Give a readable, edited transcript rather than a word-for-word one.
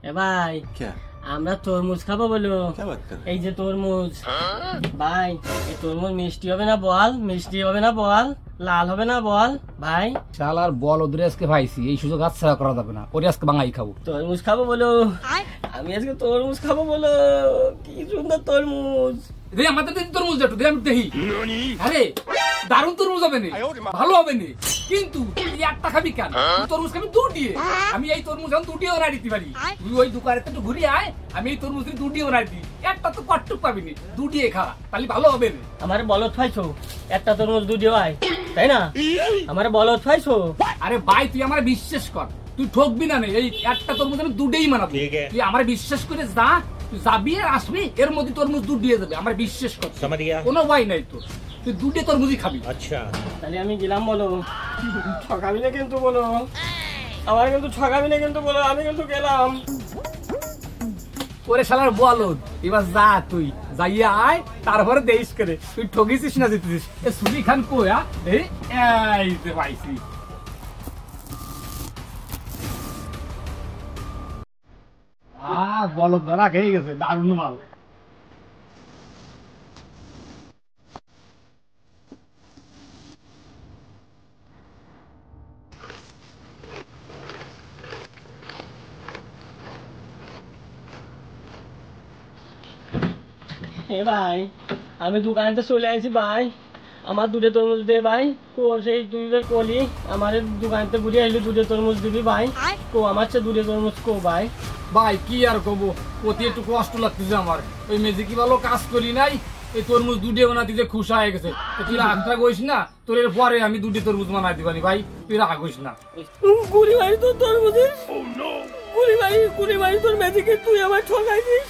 এ ভাই क्या আমরা তরমুজ খাবো বলো। क्या बात कर रहे এই যে তরমুজ ভাই, এই তরমুজ মিষ্টি হবে না বল, মিষ্টি হবে না বল, লাল হবে না বল ভাই। শালার বল ওদের আজকে ভাইছি, এই সুযোগ হাতছাড়া করা যাবে না। ওরে আজকে বাঙাই খাবো। তরমুজ খাবো বলো, আমি আজকে তরমুজ খাবো বলো। কি সুন্দর তরমুজ। দে আমাদের দিন তরমুজ একটু দে, আমি দেখি। আরে দারুণ তরমুজ হবে না, ভালো হবে না, কিন্তু তুই একটা খাবি কেন? তুই তরমুজ খাবি দুটি। আমি এই তরমুজ আমি দুটিও বানাই দিতে পারি। তুই ওই দোকানে একটু ঘুরে আয়, আমি এই তরমুজ দুটিও বানাই দিই। একটা তো কটটুক পাবি না, দুটিয়ে খা, তাহলে ভালো হবে না। আমার বলত খাইছো, একটা তরমুজ দুটি হয় তাই না? আমার বলত খাইছো। আরে ভাই তুই আমার বিশ্বাস কর, তুই ঠকবি না। এই একটা তরমুজ আমি দুটেই বানাবো। তুই আমার বিশ্বাস করে যা, তুই যাবি আর আসবি, এর মধ্যে তরমুজ দুধ দিয়ে যাবে। আমার বিশ্বাস কর, কোনো ভয় নাই তোর, তুই দুটে তরমুজই খাবি। अच्छा তাহলে আমি গেলাম বলো। ঠকাবি না কিন্তু বলো, আমার কিন্তু ঠকাবি না কিন্তু বলো, আমি কিন্তু গেলাম। ওরে শালার বলদ, এবার যা তুই যাইয়া আয়, তারপরে দেশ করে। তুই ঠগিছিস না জিতেছিস। এ সুলি খান কোয়া এই যে পাইছি। বলদ ধরা খেয়ে গেছে, দারুণ মাল। এ ভাই, আমি দোকানেতে চলে আসি ভাই, আমার দুটো তরমুজ দে ভাই। কো সেই দুধের কলি আমার দোকানেতে বুঝে আইলি দুটো তরমুজ দিবি ভাই। কো আমার সে দুটো তরমুজ কো ভাই। ভাই কি আর কব, প্রতি একটু কষ্ট লাগতেছে আমার। ওই মেজি কি ভালো কাজ করি নাই, এই তরমুজ দুটে বানাতে যে খুশা হয়ে গেছে। তুই রাগটা কইস না, তোর এর পরে আমি দুটি তরমুজ বানাই দিবানি ভাই, তুই রাগ কইস না। কুড়ি ভাই তোর তরমুজের, কুড়ি ভাই তোর ম্যাজিকে তুই আমার ঠকাইছিস।